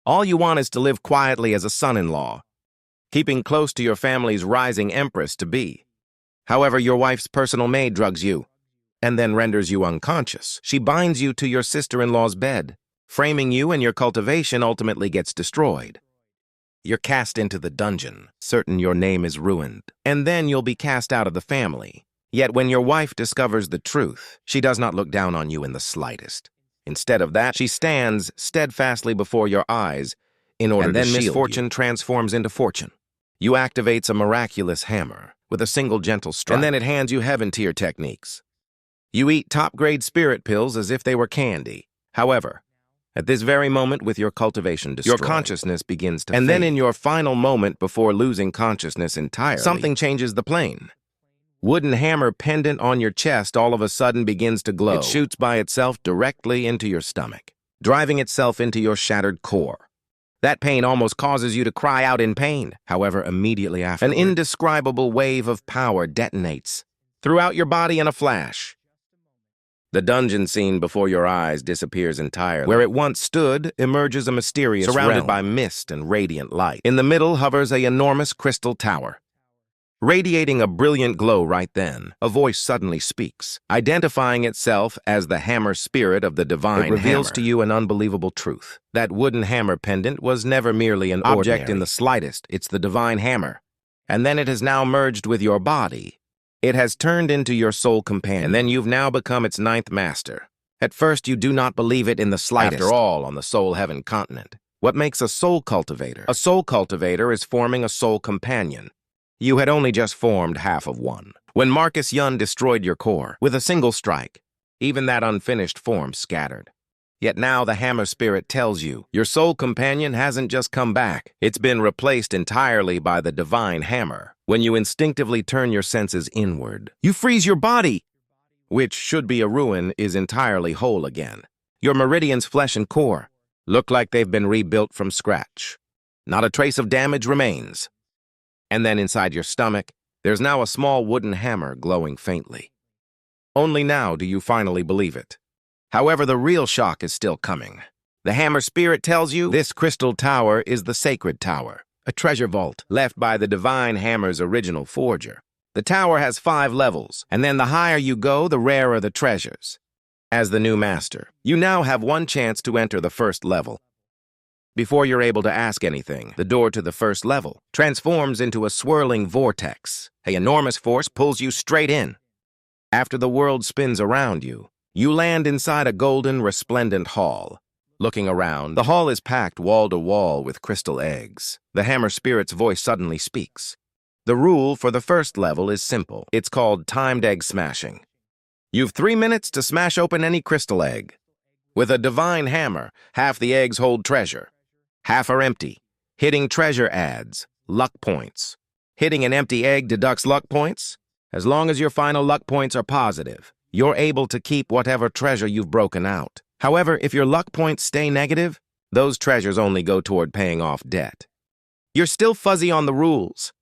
All you want is to live quietly as a son-in-law, keeping close to your family's rising empress-to-be. However, your wife's personal maid drugs you, and then renders you unconscious. She binds you to your sister-in-law's bed, framing you, and your cultivation ultimately gets destroyed. You're cast into the dungeon, certain your name is ruined, and then you'll be cast out of the family. Yet when your wife discovers the truth, she does not look down on you in the slightest. Instead of that, she stands steadfastly before your eyes in order to shield you. And then misfortune transforms into fortune. You activates a miraculous hammer with a single gentle strike, and then it hands you heaven-tier techniques. You eat top-grade spirit pills as if they were candy. However, at this very moment, with your cultivation destroyed, your consciousness begins to fade. And then in your final moment before losing consciousness entirely, something changes the plane. Wooden hammer pendant on your chest all of a sudden begins to glow. It shoots by itself directly into your stomach, driving itself into your shattered core. That pain almost causes you to cry out in pain. However, immediately after, an indescribable wave of power detonates throughout your body in a flash. The dungeon scene before your eyes disappears entirely. Where it once stood emerges a mysterious realm, surrounded by mist and radiant light. In the middle hovers an enormous crystal tower. Radiating a brilliant glow right then, a voice suddenly speaks, identifying itself as the hammer spirit of the divine hammer. It reveals to you an unbelievable truth. That wooden hammer pendant was never merely an object in the slightest. It's the divine hammer. And then it has now merged with your body. It has turned into your soul companion, and then you've now become its ninth master. At first, you do not believe it in the slightest. After all, on the soul heaven continent, what makes a soul cultivator? A soul cultivator is forming a soul companion. You had only just formed half of one. When Marcus Yun destroyed your core with a single strike, even that unfinished form scattered. Yet now the hammer spirit tells you, your soul companion hasn't just come back. It's been replaced entirely by the divine hammer. When you instinctively turn your senses inward, you freeze your body, which should be a ruin, is entirely whole again. Your meridians, flesh and core, look like they've been rebuilt from scratch. Not a trace of damage remains. And then inside your stomach, there's now a small wooden hammer glowing faintly. Only now do you finally believe it. However, the real shock is still coming. The hammer spirit tells you this crystal tower is the sacred tower, a treasure vault left by the divine hammer's original forger. The tower has 5 levels, and then the higher you go, the rarer the treasures. As the new master, you now have one chance to enter the first level. Before you're able to ask anything, the door to the first level transforms into a swirling vortex. An enormous force pulls you straight in. After the world spins around you, you land inside a golden, resplendent hall. Looking around, the hall is packed wall to wall with crystal eggs. The hammer spirit's voice suddenly speaks. The rule for the first level is simple. It's called timed egg smashing. You've 3 minutes to smash open any crystal egg. With a divine hammer, half the eggs hold treasure. Half are empty. Hitting treasure adds luck points. Hitting an empty egg deducts luck points. As long as your final luck points are positive, you're able to keep whatever treasure you've broken out. However, if your luck points stay negative, those treasures only go toward paying off debt. You're still fuzzy on the rules.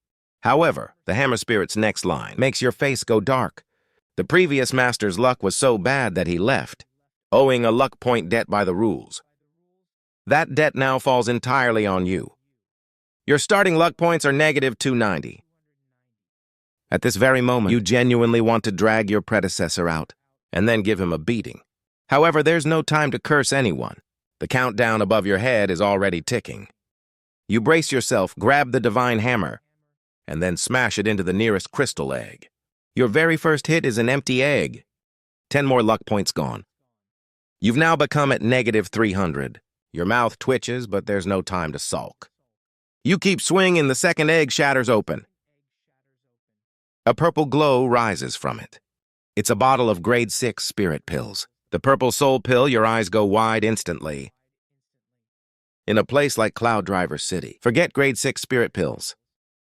However, the hammer spirit's next line makes your face go dark. The previous master's luck was so bad that he left, owing a luck point debt by the rules. That debt now falls entirely on you. Your starting luck points are negative 290. At this very moment, you genuinely want to drag your predecessor out and then give him a beating. However, there's no time to curse anyone. The countdown above your head is already ticking. You brace yourself, grab the divine hammer, and then smash it into the nearest crystal egg. Your very first hit is an empty egg. 10 more luck points gone. You've now become at negative 300. Your mouth twitches, but there's no time to sulk. You keep swinging, the second egg shatters open. A purple glow rises from it. It's a bottle of grade 6 spirit pills. The purple soul pill, your eyes go wide instantly. In a place like Cloud Driver City, forget grade 6 spirit pills.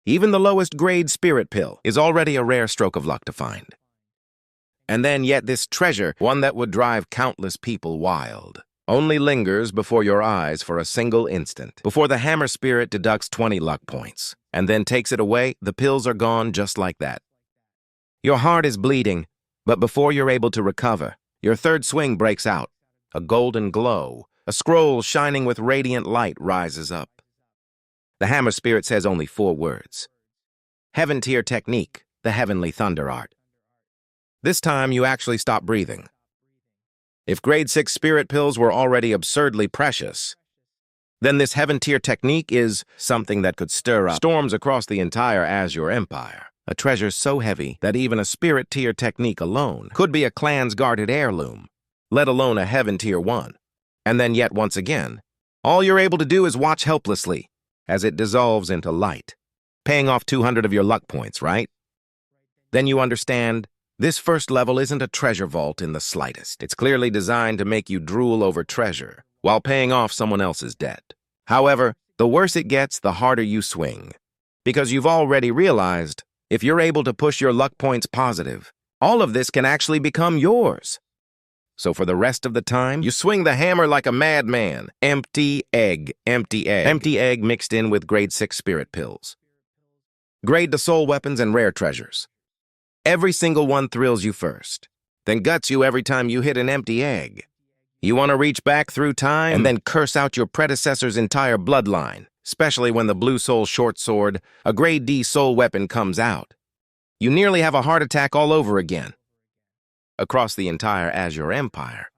Even the lowest grade spirit pill is already a rare stroke of luck to find. And then yet this treasure, one that would drive countless people wild, only lingers before your eyes for a single instant. Before the hammer spirit deducts 20 luck points, and then takes it away, the pills are gone just like that. Your heart is bleeding, but before you're able to recover, your third swing breaks out. A golden glow A scroll shining with radiant light rises up. The hammer spirit says only 4 words. Heaven tier technique, the heavenly thunder art. This time you actually stop breathing. If grade 6 spirit pills were already absurdly precious, then this heaven tier technique is something that could stir up storms across the entire Azure Empire. A treasure so heavy that even a spirit tier technique alone could be a clan's guarded heirloom, let alone a heaven tier 1. And then yet once again, all you're able to do is watch helplessly as it dissolves into light, paying off 200 of your luck points, right? Then you understand this first level isn't a treasure vault in the slightest. It's clearly designed to make you drool over treasure while paying off someone else's debt. However, the worse it gets, the harder you swing, because you've already realized if you're able to push your luck points positive, all of this can actually become yours. So for the rest of the time, you swing the hammer like a madman. Empty egg, empty egg. Empty egg mixed in with grade 6 spirit pills. Grade to soul weapons and rare treasures. Every single one thrills you first, then guts you every time you hit an empty egg. You want to reach back through time and then curse out your predecessor's entire bloodline, especially when the Blue Soul Short Sword, a grade D soul weapon, comes out. You nearly have a heart attack all over again. Across the entire Azure Empire,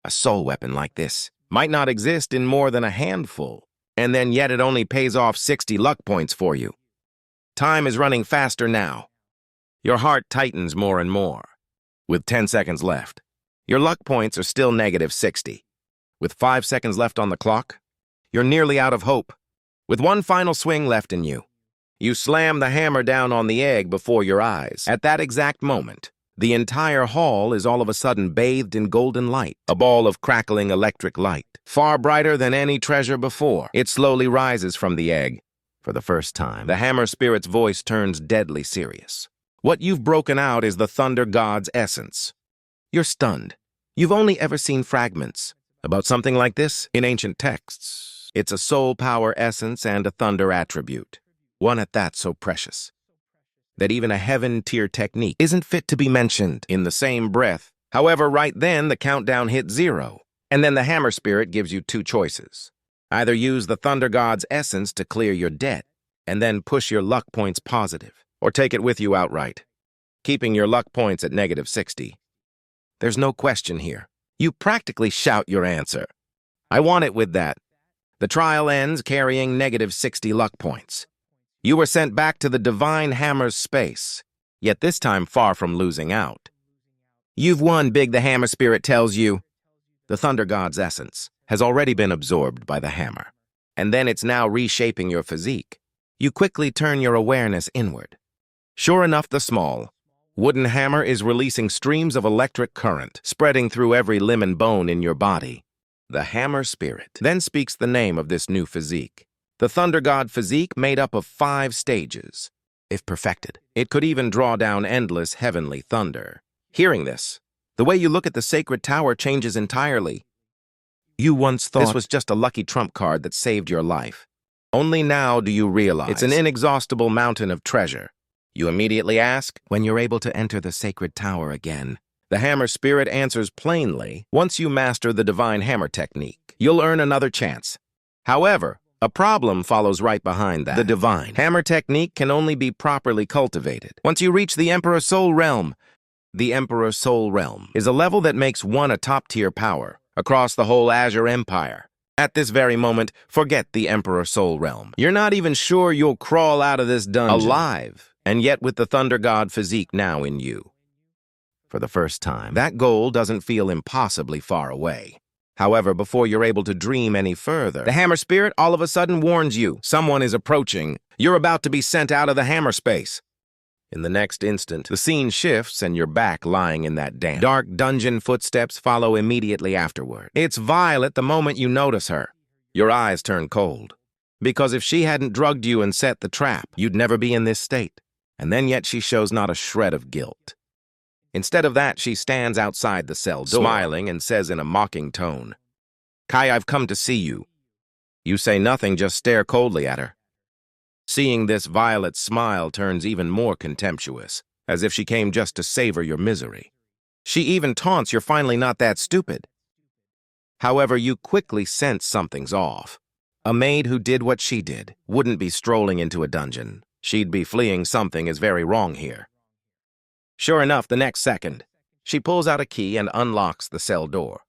a soul weapon like this might not exist in more than a handful, and then yet it only pays off 60 luck points for you. Time is running faster now. Your heart tightens more and more. With 10 seconds left, your luck points are still negative 60. With 5 seconds left on the clock, you're nearly out of hope. With one final swing left in you, you slam the hammer down on the egg before your eyes. At that exact moment, the entire hall is all of a sudden bathed in golden light, a ball of crackling electric light, far brighter than any treasure before. It slowly rises from the egg. For the first time, the hammer spirit's voice turns deadly serious. What you've broken out is the thunder god's essence. You're stunned. You've only ever seen fragments about something like this in ancient texts. It's a soul power essence and a thunder attribute, one at that so precious that even a heaven tier technique isn't fit to be mentioned in the same breath. However, right then the countdown hits 0, and then the hammer spirit gives you 2 choices. Either use the thunder god's essence to clear your debt and then push your luck points positive, or take it with you outright, keeping your luck points at negative 60. There's no question here. You practically shout your answer. I want it with that. The trial ends carrying negative 60 luck points. You were sent back to the Divine Hammer's space, yet this time far from losing out. You've won big, the hammer spirit tells you. The thunder god's essence has already been absorbed by the hammer, and then it's now reshaping your physique. You quickly turn your awareness inward. Sure enough, the small, wooden hammer is releasing streams of electric current, spreading through every limb and bone in your body. The hammer spirit then speaks the name of this new physique. The thunder god physique made up of 5 stages. If perfected, it could even draw down endless heavenly thunder. Hearing this, the way you look at the sacred tower changes entirely. You once thought this was just a lucky trump card that saved your life. Only now do you realize it's an inexhaustible mountain of treasure. You immediately ask, when you're able to enter the sacred tower again. The hammer spirit answers plainly, once you master the divine hammer technique, you'll earn another chance. However, a problem follows right behind that. The divine hammer technique can only be properly cultivated once you reach the Emperor Soul Realm. The Emperor Soul Realm is a level that makes one a top-tier power across the whole Azure Empire. At this very moment, forget the Emperor Soul Realm. You're not even sure you'll crawl out of this dungeon alive, and yet with the Thunder God physique now in you. For the first time, that goal doesn't feel impossibly far away. However, before you're able to dream any further, the Hammer Spirit all of a sudden warns you. Someone is approaching. You're about to be sent out of the Hammer Space. In the next instant, the scene shifts and you're back lying in that damp, dark dungeon. Footsteps follow immediately afterward. It's Violet the moment you notice her. Your eyes turn cold. Because if she hadn't drugged you and set the trap, you'd never be in this state. And then yet she shows not a shred of guilt. Instead of that, she stands outside the cell door, smiling and says in a mocking tone, "Kai, I've come to see you." You say nothing, just stare coldly at her. Seeing this, Violet's smile turns even more contemptuous, as if she came just to savor your misery. She even taunts you're finally not that stupid. However, you quickly sense something's off. A maid who did what she did wouldn't be strolling into a dungeon. She'd be fleeing. Something is very wrong here. Sure enough, the next second, she pulls out a key and unlocks the cell door.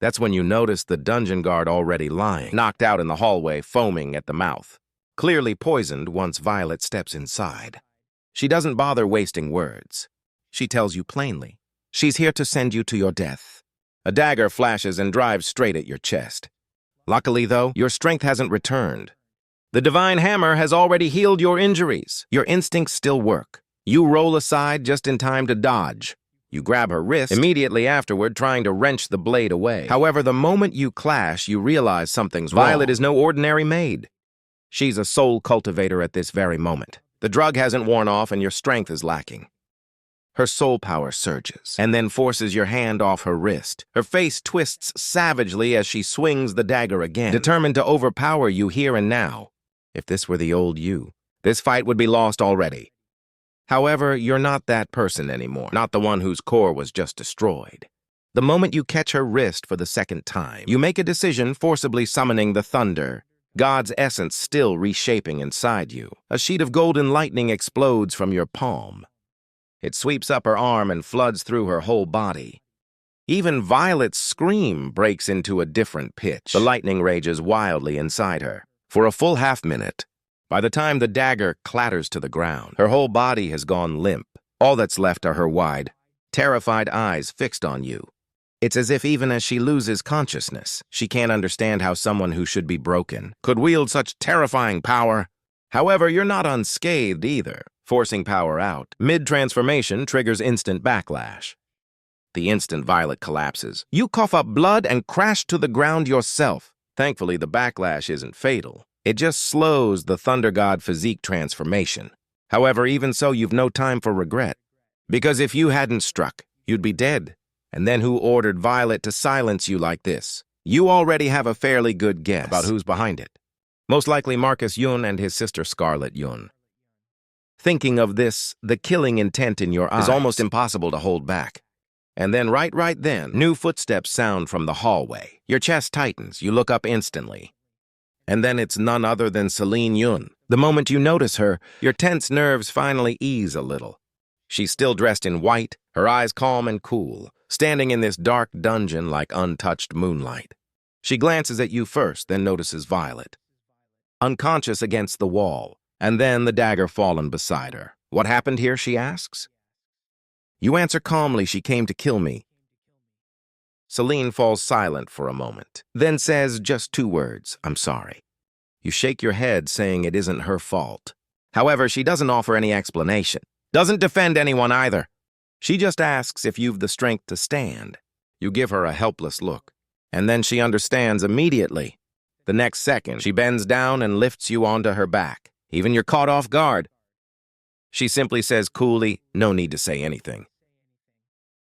That's when you notice the dungeon guard already lying, knocked out in the hallway, foaming at the mouth, clearly poisoned once Violet steps inside. She doesn't bother wasting words. She tells you plainly, she's here to send you to your death. A dagger flashes and drives straight at your chest. Luckily, though, your strength hasn't returned. The divine hammer has already healed your injuries. Your instincts still work. You roll aside just in time to dodge. You grab her wrist immediately afterward, trying to wrench the blade away. However, the moment you clash, you realize something's wrong. Violet is no ordinary maid. She's a soul cultivator at this very moment. The drug hasn't worn off and your strength is lacking. Her soul power surges and then forces your hand off her wrist. Her face twists savagely as she swings the dagger again, determined to overpower you here and now. If this were the old you, this fight would be lost already. However, you're not that person anymore, not the one whose core was just destroyed. The moment you catch her wrist for the second time, you make a decision, forcibly summoning the thunder, God's essence still reshaping inside you. A sheet of golden lightning explodes from your palm. It sweeps up her arm and floods through her whole body. Even Violet's scream breaks into a different pitch. The lightning rages wildly inside her. For a full half-minute, by the time the dagger clatters to the ground, her whole body has gone limp. All that's left are her wide, terrified eyes fixed on you. It's as if even as she loses consciousness, she can't understand how someone who should be broken could wield such terrifying power. However, you're not unscathed either. Forcing power out mid-transformation triggers instant backlash. The instant Violet collapses, you cough up blood and crash to the ground yourself. Thankfully, the backlash isn't fatal. It just slows the Thunder God physique transformation. However, even so, you've no time for regret. Because if you hadn't struck, you'd be dead. And then who ordered Violet to silence you like this? You already have a fairly good guess about who's behind it. Most likely Marcus Yun and his sister Scarlet Yun. Thinking of this, the killing intent in your eyes is almost impossible to hold back. And then right then, new footsteps sound from the hallway. Your chest tightens, you look up instantly. And then it's none other than Celine Yun. The moment you notice her, your tense nerves finally ease a little. She's still dressed in white, her eyes calm and cool, standing in this dark dungeon like untouched moonlight. She glances at you first, then notices Violet, unconscious against the wall, and then the dagger fallen beside her. What happened here, she asks. You answer calmly, she came to kill me. Celine falls silent for a moment, then says just 2 words, I'm sorry. You shake your head, saying it isn't her fault. However, she doesn't offer any explanation, doesn't defend anyone either. She just asks if you've the strength to stand. You give her a helpless look, and then she understands immediately. The next second, she bends down and lifts you onto her back. Even you're caught off guard. She simply says coolly, no need to say anything,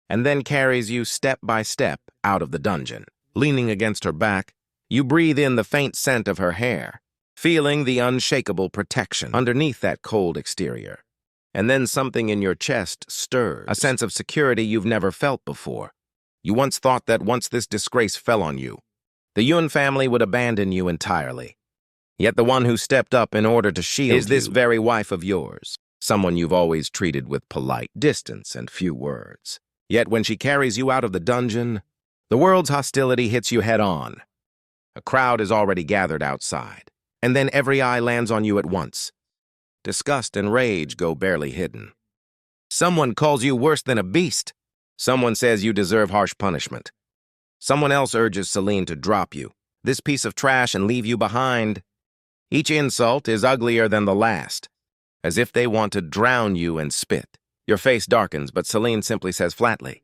and then carries you step by step out of the dungeon. Leaning against her back, you breathe in the faint scent of her hair, feeling the unshakable protection underneath that cold exterior. And then something in your chest stirs, a sense of security you've never felt before. You once thought that once this disgrace fell on you, the Yun family would abandon you entirely. Yet the one who stepped up in order to shield you is this very wife of yours, someone you've always treated with polite distance and few words. Yet when she carries you out of the dungeon, the world's hostility hits you head-on. A crowd is already gathered outside, and then every eye lands on you at once. Disgust and rage go barely hidden. Someone calls you worse than a beast. Someone says you deserve harsh punishment. Someone else urges Celine to drop you, this piece of trash, and leave you behind. Each insult is uglier than the last, as if they want to drown you in spit. Your face darkens, but Celine simply says flatly,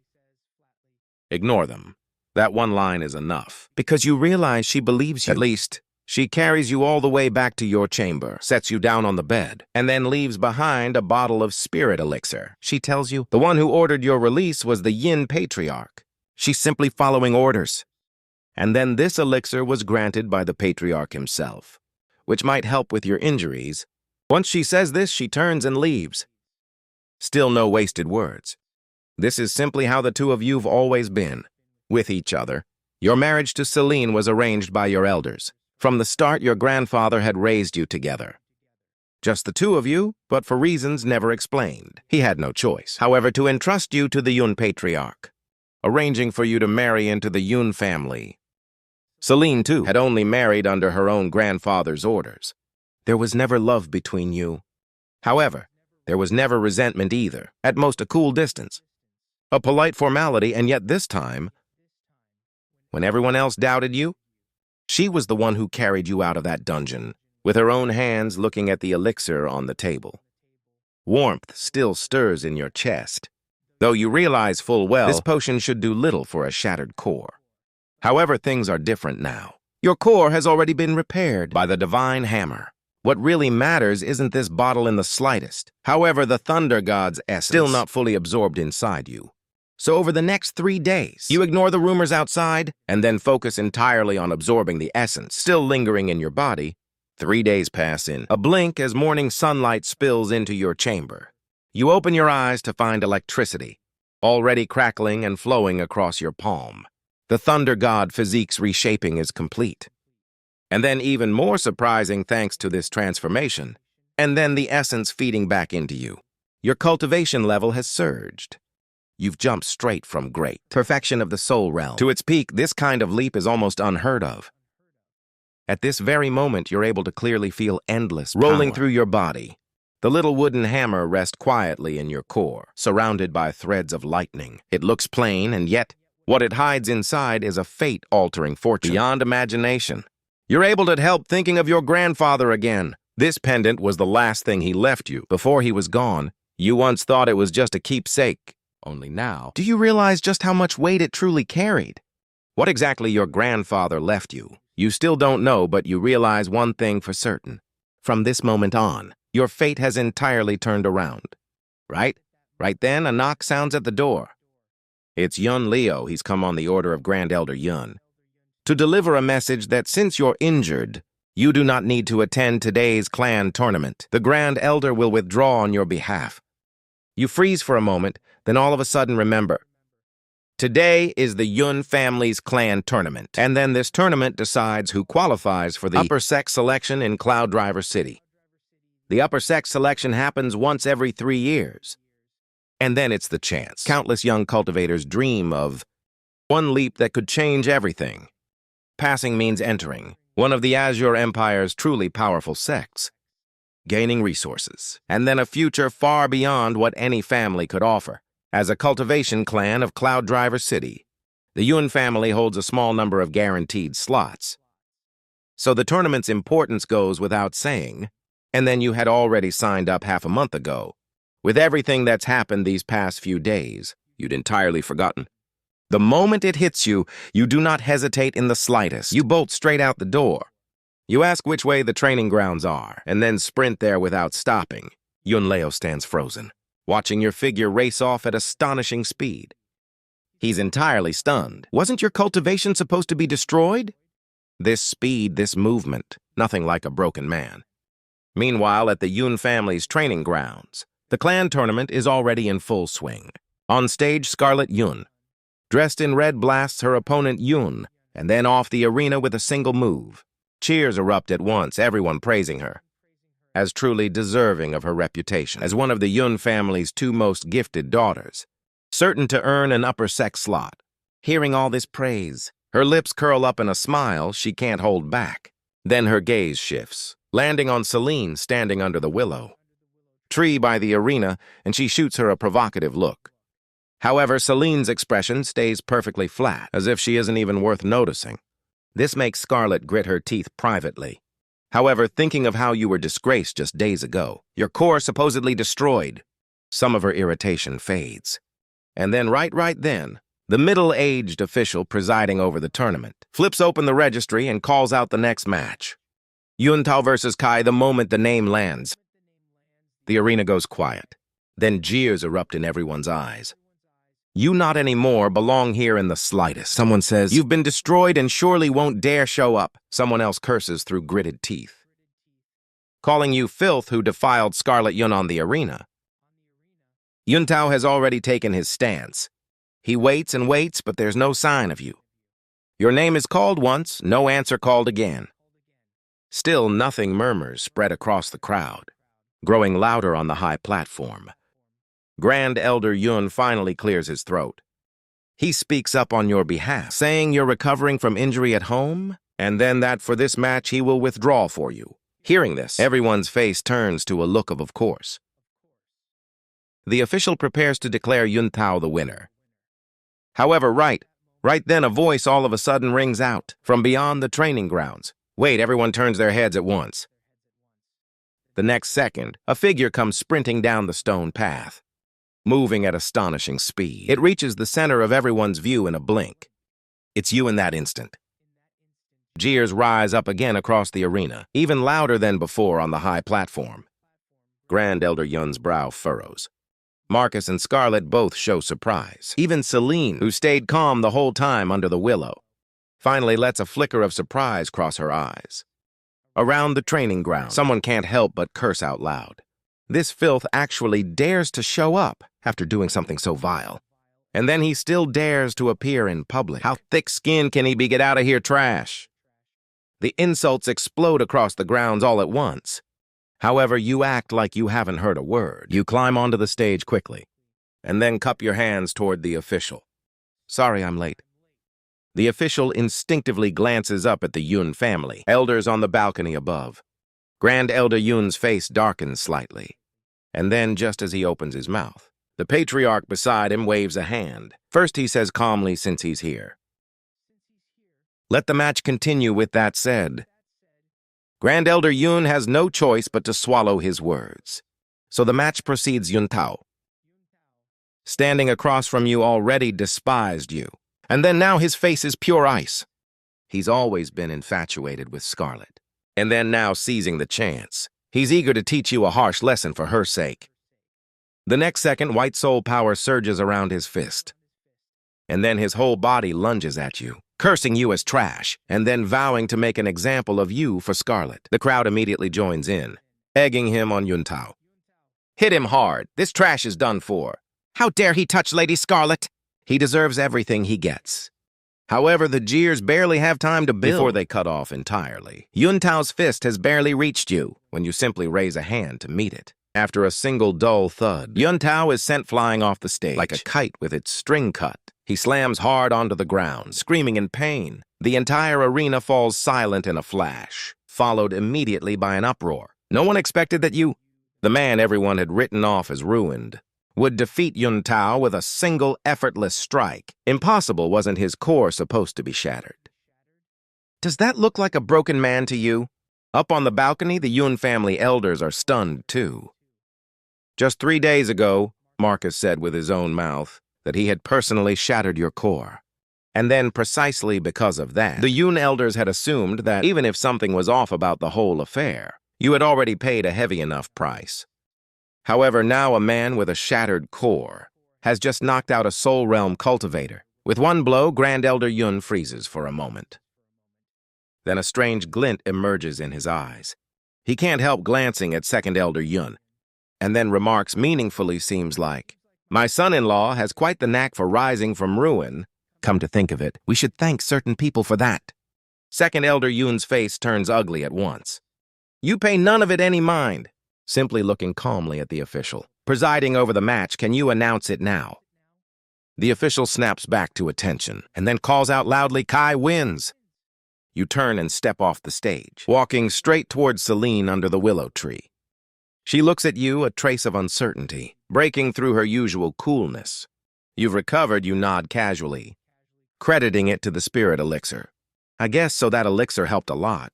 ignore them. That one line is enough. Because you realize she believes you. At least, she carries you all the way back to your chamber, sets you down on the bed, and then leaves behind a bottle of spirit elixir. She tells you the one who ordered your release was the Yin Patriarch. She's simply following orders. And then this elixir was granted by the Patriarch himself, which might help with your injuries. Once she says this, she turns and leaves. Still no wasted words. This is simply how the two of you've always been, with each other, Your marriage to Celine was arranged by your elders. From the start, your grandfather had raised you together. Just the two of you, but for reasons never explained. He had no choice, however, to entrust you to the Yun patriarch, arranging for you to marry into the Yun family. Celine, too, had only married under her own grandfather's orders. There was never love between you. However, there was never resentment either, at most a cool distance. A polite formality, and yet this time, when everyone else doubted you, she was the one who carried you out of that dungeon, with her own hands looking at the elixir on the table. Warmth still stirs in your chest, though you realize full well this potion should do little for a shattered core. However, things are different now. Your core has already been repaired by the divine hammer. What really matters isn't this bottle in the slightest. However, the Thunder God's essence still not fully absorbed inside you. So over the next 3 days, you ignore the rumors outside and then focus entirely on absorbing the essence still lingering in your body. 3 days pass in a blink as morning sunlight spills into your chamber. You open your eyes to find electricity, already crackling and flowing across your palm. The Thunder God physique's reshaping is complete. And then even more surprising thanks to this transformation, and then the essence feeding back into you. Your cultivation level has surged. You've jumped straight from great perfection of the soul realm to its peak. This kind of leap is almost unheard of. At this very moment, you're able to clearly feel endless power rolling through your body. The little wooden hammer rests quietly in your core, surrounded by threads of lightning. It looks plain, and yet what it hides inside is a fate-altering fortune beyond imagination. You're able to help thinking of your grandfather again. This pendant was the last thing he left you. Before he was gone, you once thought it was just a keepsake. Only now, do you realize just how much weight it truly carried? What exactly your grandfather left you, you still don't know, but you realize one thing for certain. From this moment on, your fate has entirely turned around. Right? Right then, a knock sounds at the door. It's Yun Leo. He's come on the order of Grand Elder Yun to deliver a message that since you're injured, you do not need to attend today's clan tournament. The Grand Elder will withdraw on your behalf. You freeze for a moment, then all of a sudden remember. Today is the Yun family's clan tournament, and then this tournament decides who qualifies for the Upper Sec selection in Cloud Driver City. The Upper Sec selection happens once every 3 years. And then it's the chance countless young cultivators dream of. One leap that could change everything. Passing means entering one of the Azure Empire's truly powerful sects, gaining resources, and then a future far beyond what any family could offer. As a cultivation clan of Cloud Driver City, the Yun family holds a small number of guaranteed slots. So the tournament's importance goes without saying, and then you had already signed up half a month ago. With everything that's happened these past few days, you'd entirely forgotten. The moment it hits you, you do not hesitate in the slightest. You bolt straight out the door. You ask which way the training grounds are, and then sprint there without stopping. Yun Leo stands frozen, watching your figure race off at astonishing speed. He's entirely stunned. Wasn't your cultivation supposed to be destroyed? This speed, this movement, nothing like a broken man. Meanwhile, at the Yun family's training grounds, the clan tournament is already in full swing. On stage, Scarlet Yun, dressed in red, blasts her opponent Yun, and then off the arena with a single move. Cheers erupt at once, everyone praising her as truly deserving of her reputation as one of the Yun family's 2 most gifted daughters, certain to earn an upper sec slot. Hearing all this praise, her lips curl up in a smile she can't hold back. Then her gaze shifts, landing on Celine standing under the willow tree by the arena, and she shoots her a provocative look. However, Celine's expression stays perfectly flat, as if she isn't even worth noticing. This makes Scarlet grit her teeth privately. However, thinking of how you were disgraced just days ago, your core supposedly destroyed, some of her irritation fades. And then right then, the middle-aged official presiding over the tournament flips open the registry and calls out the next match. Yuntao versus Kai. The moment the name lands, the arena goes quiet. Then jeers erupt in everyone's eyes. You not anymore belong here in the slightest. Someone says, you've been destroyed and surely won't dare show up. Someone else curses through gritted teeth, calling you filth who defiled Scarlet Yun on the arena. Yuntao has already taken his stance. He waits and waits, but there's no sign of you. Your name is called once, no answer called again. Still nothing. Murmurs spread across the crowd, growing louder on the high platform. Grand Elder Yun finally clears his throat. He speaks up on your behalf, saying you're recovering from injury at home, and then that for this match he will withdraw for you. Hearing this, everyone's face turns to a look of course. The official prepares to declare Yun Tao the winner. However, right then a voice all of a sudden rings out from beyond the training grounds. Wait, everyone turns their heads at once. The next second, a figure comes sprinting down the stone path, moving at astonishing speed. It reaches the center of everyone's view in a blink. It's you in that instant. Jeers rise up again across the arena, even louder than before on the high platform. Grand Elder Yun's brow furrows. Marcus and Scarlet both show surprise. Even Celine, who stayed calm the whole time under the willow, finally lets a flicker of surprise cross her eyes. Around the training ground, someone can't help but curse out loud. This filth actually dares to show up after doing something so vile. And then he still dares to appear in public. How thick-skinned can he be? Get out of here, trash. The insults explode across the grounds all at once. However, you act like you haven't heard a word. You climb onto the stage quickly, and then cup your hands toward the official. Sorry I'm late. The official instinctively glances up at the Yun family, elders on the balcony above. Grand Elder Yun's face darkens slightly, and then just as he opens his mouth, the patriarch beside him waves a hand. First he says calmly, since he's here. Let the match continue. With that said, Grand Elder Yun has no choice but to swallow his words. So the match proceeds. Yun Tao, standing across from you, already despised you. And then now his face is pure ice. He's always been infatuated with Scarlet. And then now, seizing the chance, he's eager to teach you a harsh lesson for her sake. The next second, white soul power surges around his fist. And then his whole body lunges at you, cursing you as trash, and then vowing to make an example of you for Scarlet. The crowd immediately joins in, egging him on. Yun Tao, hit him hard. This trash is done for. How dare he touch Lady Scarlet? He deserves everything he gets. However, the jeers barely have time to build before they cut off entirely. Yun Tao's fist has barely reached you when you simply raise a hand to meet it. After a single dull thud, Yun Tao is sent flying off the stage like a kite with its string cut. He slams hard onto the ground, screaming in pain. The entire arena falls silent in a flash, followed immediately by an uproar. No one expected that you, the man everyone had written off as ruined, would defeat Yun Tao with a single effortless strike. Impossible. Wasn't his core supposed to be shattered? Does that look like a broken man to you? Up on the balcony, the Yun family elders are stunned too. Just 3 days ago, Marcus said with his own mouth that he had personally shattered your core. And then precisely because of that, the Yun elders had assumed that even if something was off about the whole affair, you had already paid a heavy enough price. However, now a man with a shattered core has just knocked out a Soul Realm cultivator. With one blow, Grand Elder Yun freezes for a moment. Then a strange glint emerges in his eyes. He can't help glancing at Second Elder Yun, and then remarks meaningfully, seems like, my son-in-law has quite the knack for rising from ruin. Come to think of it, we should thank certain people for that. Second Elder Yun's face turns ugly at once. You pay none of it any mind. Simply looking calmly at the official presiding over the match, can you announce it now? The official snaps back to attention and then calls out loudly, Kai wins. You turn and step off the stage, walking straight towards Celine under the willow tree. She looks at you, a trace of uncertainty, breaking through her usual coolness. You've recovered, you nod casually, crediting it to the spirit elixir. I guess so, that elixir helped a lot.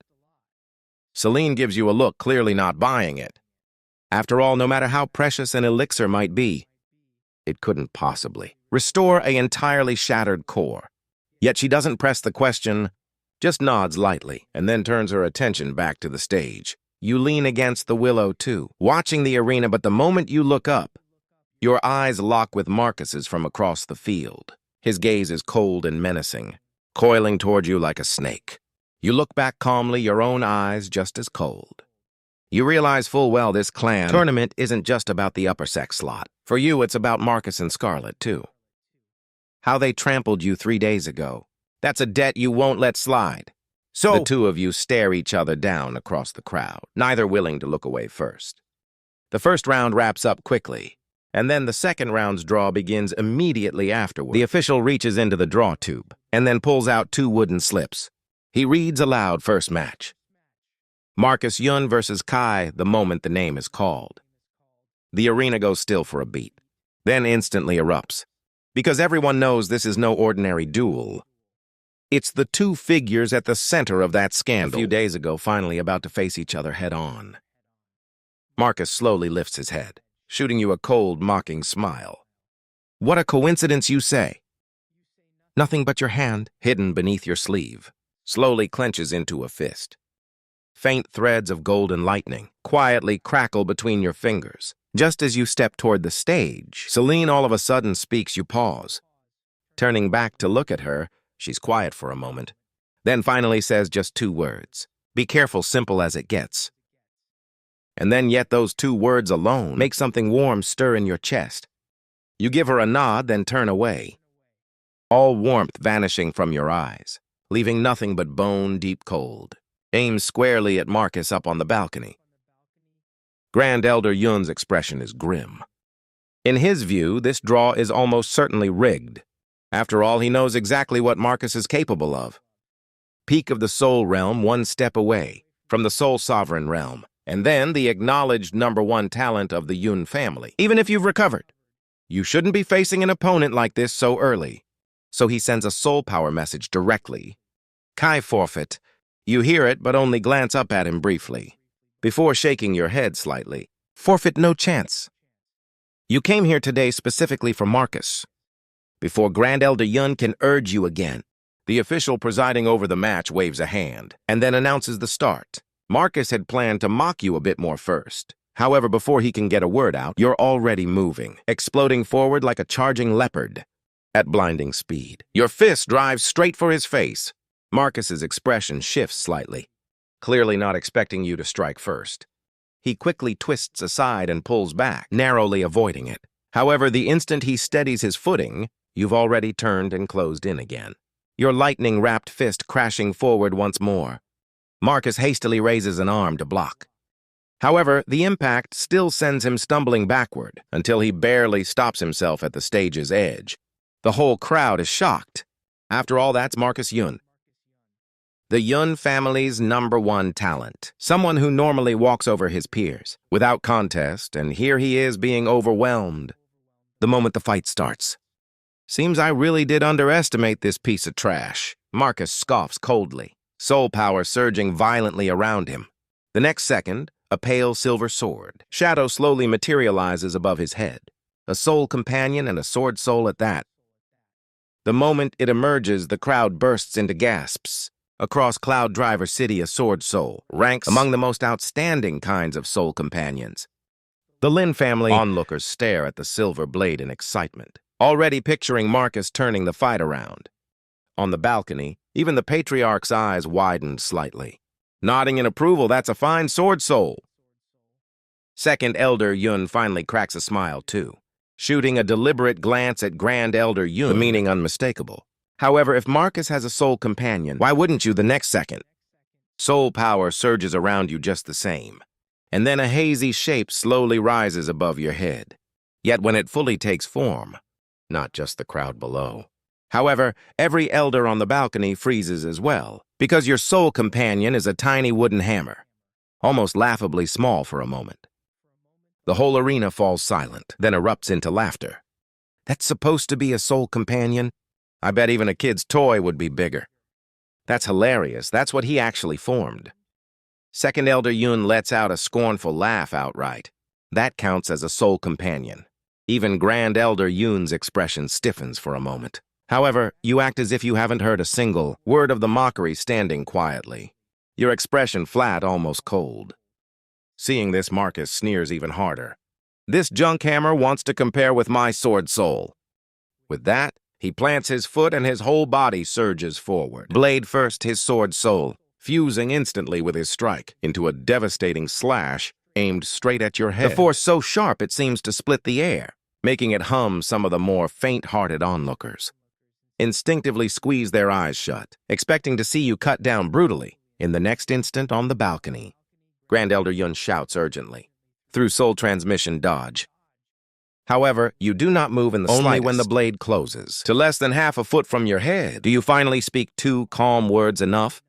Celine gives you a look, clearly not buying it. After all, no matter how precious an elixir might be, it couldn't possibly restore an entirely shattered core. Yet she doesn't press the question, just nods lightly, and then turns her attention back to the stage. You lean against the willow too, watching the arena, but the moment you look up, your eyes lock with Marcus's from across the field. His gaze is cold and menacing, coiling toward you like a snake. You look back calmly, your own eyes just as cold. You realize full well this clan tournament isn't just about the upper sex slot. For you, it's about Marcus and Scarlet, too. How they trampled you 3 days ago. That's a debt you won't let slide. So the two of you stare each other down across the crowd, neither willing to look away first. The first round wraps up quickly, and then the second round's draw begins immediately afterward. The official reaches into the draw tube and then pulls out 2 wooden slips. He reads aloud first match. Marcus Yun versus Kai the moment the name is called. The arena goes still for a beat, then instantly erupts, because everyone knows this is no ordinary duel. It's the 2 figures at the center of that scandal. A few days ago, finally about to face each other head-on. Marcus slowly lifts his head, shooting you a cold, mocking smile. What a coincidence, you say? Nothing but your hand, hidden beneath your sleeve, slowly clenches into a fist. Faint threads of golden lightning quietly crackle between your fingers. Just as you step toward the stage, Celine all of a sudden speaks. You pause. Turning back to look at her, she's quiet for a moment, then finally says just 2 words. Be careful, simple as it gets. And then yet those 2 words alone make something warm stir in your chest. You give her a nod, then turn away, all warmth vanishing from your eyes, leaving nothing but bone-deep cold. Aim squarely at Marcus up on the balcony. Grand Elder Yun's expression is grim. In his view, this draw is almost certainly rigged. After all, he knows exactly what Marcus is capable of. Peak of the Soul Realm, 1 step away from the Soul Sovereign Realm, and then the acknowledged #1 talent of the Yun family. Even if you've recovered, you shouldn't be facing an opponent like this so early. So he sends a soul power message directly. Kai forfeit. You hear it, but only glance up at him briefly, before shaking your head slightly. Forfeit, no chance. You came here today specifically for Marcus. Before Grand Elder Yun can urge you again, the official presiding over the match waves a hand and then announces the start. Marcus had planned to mock you a bit more first. However, before he can get a word out, you're already moving, exploding forward like a charging leopard at blinding speed. Your fist drives straight for his face. Marcus's expression shifts slightly, clearly not expecting you to strike first. He quickly twists aside and pulls back, narrowly avoiding it. However, the instant he steadies his footing, you've already turned and closed in again, your lightning-wrapped fist crashing forward once more. Marcus hastily raises an arm to block. However, the impact still sends him stumbling backward until he barely stops himself at the stage's edge. The whole crowd is shocked. After all, that's Marcus Yun, the Yun family's #1 talent, someone who normally walks over his peers without contest, and here he is being overwhelmed the moment the fight starts. Seems I really did underestimate this piece of trash. Marcus scoffs coldly, soul power surging violently around him. The next second, a pale silver sword shadow slowly materializes above his head, a soul companion and a sword soul at that. The moment it emerges, the crowd bursts into gasps. Across Cloud Driver City, a sword soul ranks among the most outstanding kinds of soul companions. The Lin family onlookers stare at the silver blade in excitement, already picturing Marcus turning the fight around. On the balcony, even the patriarch's eyes widened slightly, nodding in approval. That's a fine sword soul. Second Elder Yun finally cracks a smile too, shooting a deliberate glance at Grand Elder Yun, the meaning unmistakable. However, if Marcus has a soul companion, why wouldn't you the next second? Soul power surges around you just the same, and then a hazy shape slowly rises above your head. Yet when it fully takes form, not just the crowd below. However, every elder on the balcony freezes as well, because your soul companion is a tiny wooden hammer, almost laughably small for a moment. The whole arena falls silent, then erupts into laughter. That's supposed to be a soul companion? I bet even a kid's toy would be bigger. That's hilarious. That's what he actually formed. Second Elder Yun lets out a scornful laugh outright. That counts as a soul companion. Even Grand Elder Yun's expression stiffens for a moment. However, you act as if you haven't heard a single word of the mockery, standing quietly, your expression flat, almost cold. Seeing this, Marcus sneers even harder. This junk hammer wants to compare with my sword soul. With that, he plants his foot and his whole body surges forward. Blade first, his sword soul, fusing instantly with his strike into a devastating slash aimed straight at your head. The force so sharp it seems to split the air, making it hum some of the more faint-hearted onlookers. instinctively squeeze their eyes shut, expecting to see you cut down brutally. In the next instant, on the balcony, Grand Elder Yun shouts urgently, through soul transmission dodge. However, you do not move in the slightest. Only when the blade closes to less than half a foot from your head do you finally speak two calm words enough.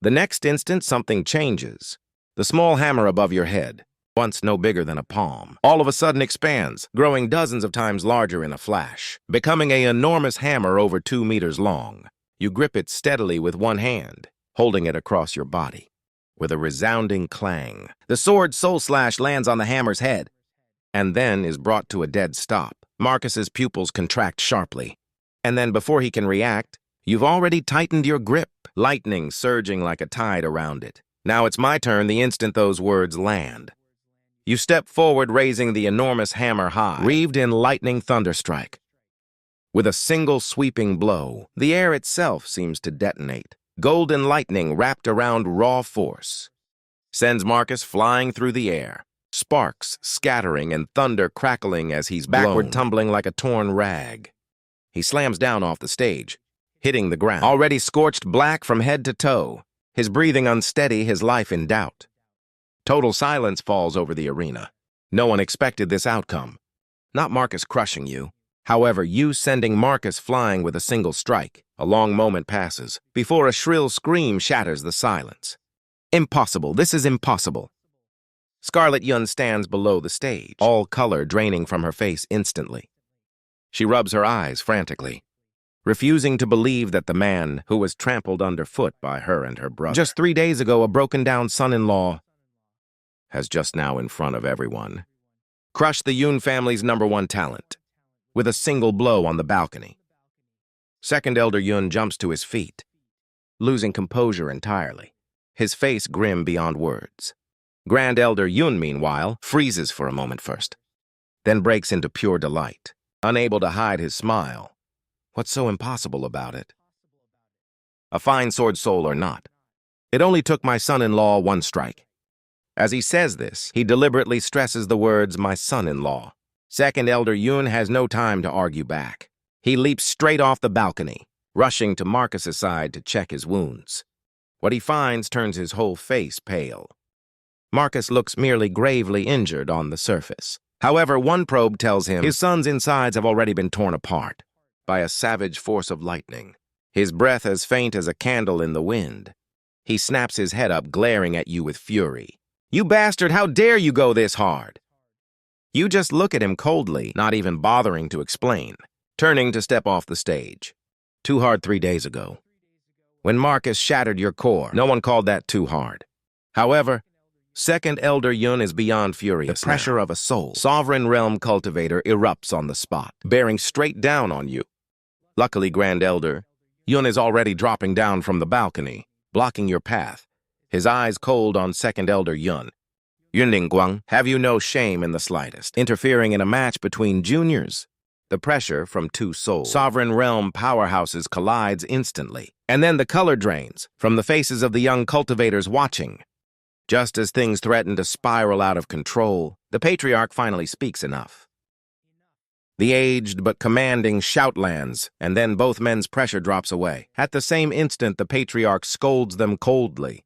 The next instant, something changes. The small hammer above your head, once no bigger than a palm, all of a sudden expands, growing dozens of times larger in a flash, becoming an enormous hammer over 2 meters long. You grip it steadily with one hand, holding it across your body. With a resounding clang, the sword soul slash lands on the hammer's head, and then is brought to a dead stop. Marcus's pupils contract sharply, and then before he can react, you've already tightened your grip, lightning surging like a tide around it. Now it's my turn the instant those words land. You step forward, raising the enormous hammer high, wreathed in lightning thunderstrike. With a single sweeping blow, the air itself seems to detonate. Golden lightning wrapped around raw force sends Marcus flying through the air, sparks scattering and thunder crackling as he's backward tumbling like a torn rag. He slams down off the stage, hitting the ground, already scorched black from head to toe, his breathing unsteady, his life in doubt. Total silence falls over the arena. No one expected this outcome. Not Marcus crushing you. However, you sending Marcus flying with a single strike. A long moment passes before a shrill scream shatters the silence. Impossible. This is impossible. Scarlet Yun stands below the stage, all color draining from her face instantly. She rubs her eyes frantically, refusing to believe that the man who was trampled underfoot by her and her brother just 3 days ago, a broken-down son-in-law, has just now in front of everyone crushed the Yun family's #1 talent with a single blow on the balcony. Second Elder Yun jumps to his feet, losing composure entirely, his face grim beyond words. Grand Elder Yun, meanwhile, freezes for a moment first, then breaks into pure delight, unable to hide his smile. What's so impossible about it? A fine sword soul or not, it only took my son-in-law 1 strike. As he says this, he deliberately stresses the words, my son-in-law. Second Elder Yun has no time to argue back. He leaps straight off the balcony, rushing to Marcus's side to check his wounds. What he finds turns his whole face pale. Marcus looks merely gravely injured on the surface. However, one probe tells him his son's insides have already been torn apart by a savage force of lightning, his breath as faint as a candle in the wind. He snaps his head up, glaring at you with fury. You bastard, how dare you go this hard? You just look at him coldly, not even bothering to explain, turning to step off the stage. Too hard 3 days ago. When Marcus shattered your core, no one called that too hard. However, Second Elder Yun is beyond furious. The pressure of a soul, sovereign realm cultivator erupts on the spot, bearing straight down on you. Luckily, Grand Elder Yun is already dropping down from the balcony, blocking your path, his eyes cold on Second Elder Yun. Yunlingguang, have you no shame in the slightest, interfering in a match between juniors? The pressure from 2 souls, sovereign realm powerhouses collides instantly, and then the color drains from the faces of the young cultivators watching. Just as things threaten to spiral out of control, the patriarch finally speaks enough. The aged but commanding shout lands, and then both men's pressure drops away. At the same instant, the patriarch scolds them coldly.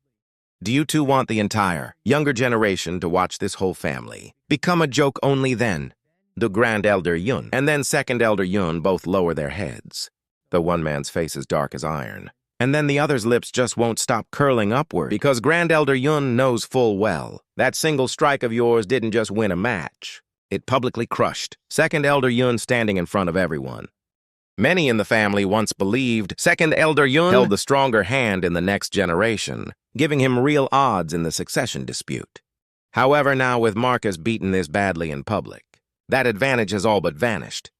Do you two want the entire younger generation to watch this whole family become a joke only then? The Grand Elder Yun and then Second Elder Yun both lower their heads. The one man's face is dark as iron, and then the other's lips just won't stop curling upward because Grand Elder Yun knows full well that single strike of yours didn't just win a match. It publicly crushed Second Elder Yun standing in front of everyone. Many in the family once believed Second Elder Yun held the stronger hand in the next generation, giving him real odds in the succession dispute. However, now with Marcus beaten this badly in public, that advantage has all but vanished.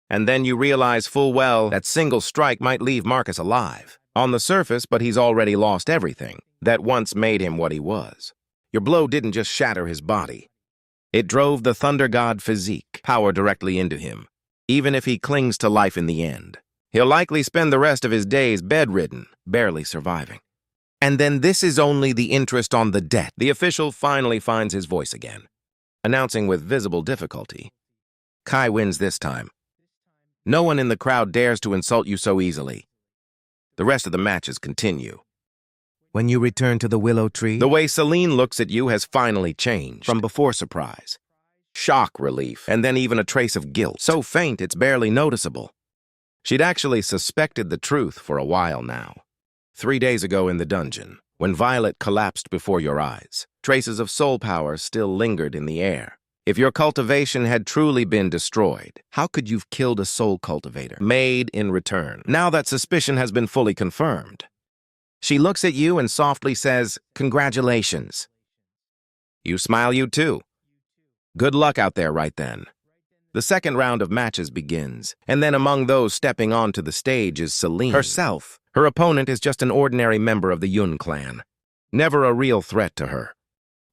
And then you realize full well that single strike might leave Marcus alive on the surface, but he's already lost everything that once made him what he was. Your blow didn't just shatter his body. It drove the Thunder God physique power directly into him. Even if he clings to life in the end, he'll likely spend the rest of his days bedridden, barely surviving. And then this is only the interest on the debt. The official finally finds his voice again, announcing with visible difficulty, Kai wins this time. No one in the crowd dares to insult you so easily. The rest of the matches continue. When you return to the willow tree, the way Celine looks at you has finally changed. From before surprise, shock, relief, and then even a trace of guilt. So faint it's barely noticeable. She'd actually suspected the truth for a while now. 3 days ago in the dungeon, when Violet collapsed before your eyes, traces of soul power still lingered in the air. If your cultivation had truly been destroyed, how could you've killed a soul cultivator, made in return? Now that suspicion has been fully confirmed. She looks at you and softly says, "Congratulations." You smile, you too. Good luck out there right then. The second round of matches begins, and then among those stepping onto the stage is Celine herself. Her opponent is just an ordinary member of the Yun clan, never a real threat to her.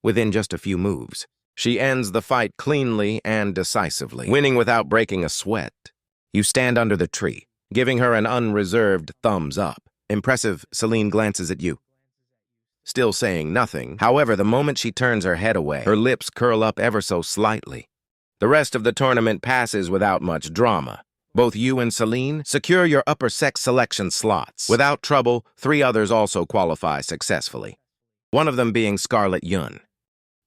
Within just a few moves, she ends the fight cleanly and decisively, winning without breaking a sweat. You stand under the tree, giving her an unreserved thumbs up. Impressive, Celine glances at you, still saying nothing. However, the moment she turns her head away, her lips curl up ever so slightly. The rest of the tournament passes without much drama. Both you and Celine secure your upper sex selection slots. Without trouble, 3 others also qualify successfully, one of them being Scarlet Yun.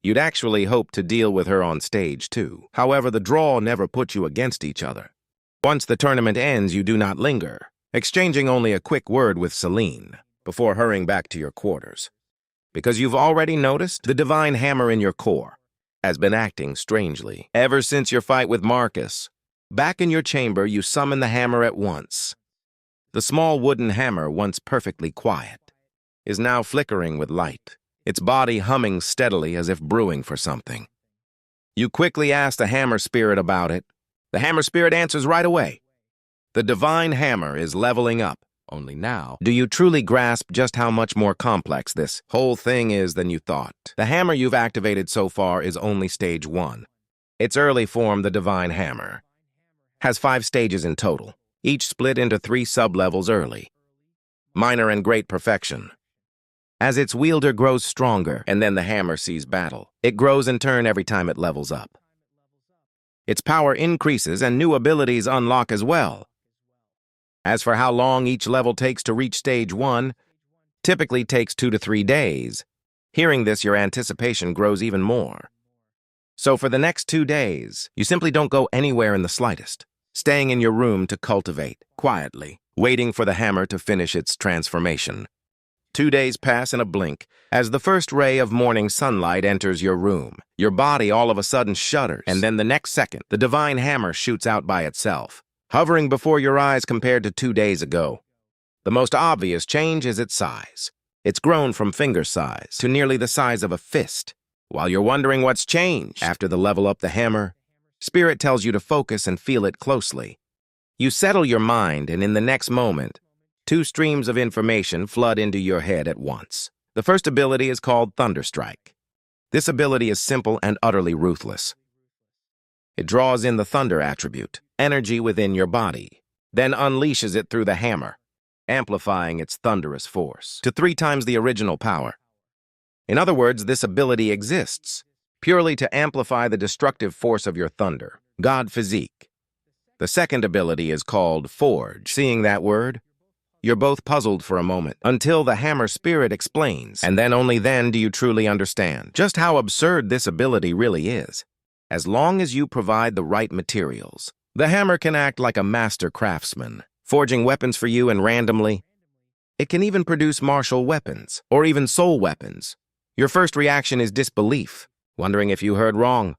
You'd actually hoped to deal with her on stage too. However, the draw never put you against each other. Once the tournament ends, you do not linger, exchanging only a quick word with Celine before hurrying back to your quarters. Because you've already noticed the divine hammer in your core has been acting strangely. Ever since your fight with Marcus, back in your chamber, you summon the hammer at once. The small wooden hammer, once perfectly quiet, is now flickering with light, its body humming steadily as if brewing for something. You quickly ask the hammer spirit about it. The hammer spirit answers right away. The divine hammer is leveling up. Only now do you truly grasp just how much more complex this whole thing is than you thought. The hammer you've activated so far is only stage 1. Its early form, the divine hammer, has 5 stages in total, each split into 3 sub-levels early. Minor and great perfection. As its wielder grows stronger and then the hammer sees battle, it grows in turn every time it levels up. Its power increases and new abilities unlock as well. As for how long each level takes to reach stage 1, typically takes 2 to 3 days. Hearing this, your anticipation grows even more. So for the next 2 days, you simply don't go anywhere in the slightest, staying in your room to cultivate, quietly, waiting for the hammer to finish its transformation. 2 days pass in a blink. As the first ray of morning sunlight enters your room, your body all of a sudden shudders, and then the next second, the divine hammer shoots out by itself, hovering before your eyes compared to 2 days ago. The most obvious change is its size. It's grown from finger size to nearly the size of a fist. While you're wondering what's changed after the level up the hammer, Spirit tells you to focus and feel it closely. You settle your mind, and in the next moment, 2 streams of information flood into your head at once. The first ability is called Thunderstrike. This ability is simple and utterly ruthless. It draws in the thunder attribute, energy within your body, then unleashes it through the hammer, amplifying its thunderous force to 3 times the original power. In other words, this ability exists purely to amplify the destructive force of your thunder, God Physique. The second ability is called Forge. Seeing that word, you're both puzzled for a moment until the hammer spirit explains, and then only then do you truly understand just how absurd this ability really is. As long as you provide the right materials, the hammer can act like a master craftsman, forging weapons for you and randomly. It can even produce martial weapons, or even soul weapons. Your first reaction is disbelief, wondering if you heard wrong.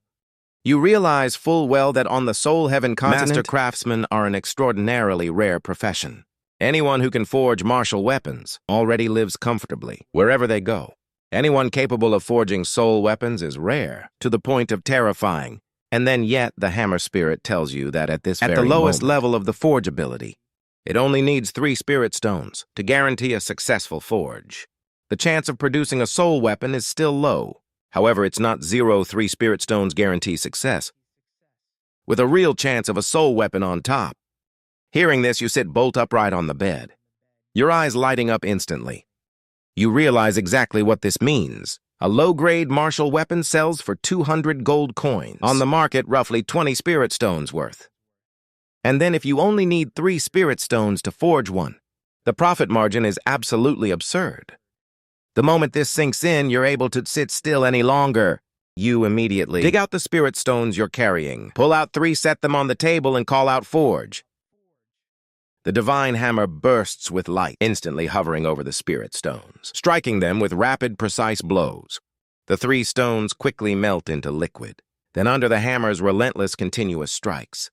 You realize full well that on the Soul Heaven continent, master craftsmen are an extraordinarily rare profession. Anyone who can forge martial weapons already lives comfortably wherever they go. Anyone capable of forging soul weapons is rare, to the point of terrifying. And then yet the hammer spirit tells you that at the lowest level of the forge ability, it only needs 3 spirit stones to guarantee a successful forge. The chance of producing a soul weapon is still low. However, it's not 3 spirit stones guarantee success, with a real chance of a soul weapon on top. Hearing this, you sit bolt upright on the bed, your eyes lighting up instantly. You realize exactly what this means. A low-grade martial weapon sells for 200 gold coins. On the market, roughly 20 spirit stones worth. And then if you only need 3 spirit stones to forge one, the profit margin is absolutely absurd. The moment this sinks in, you're able to sit still any longer. You immediately dig out the spirit stones you're carrying, pull out 3, set them on the table, and call out forge. The divine hammer bursts with light, instantly hovering over the spirit stones, striking them with rapid, precise blows. The 3 stones quickly melt into liquid. Then under the hammer's relentless, continuous strikes,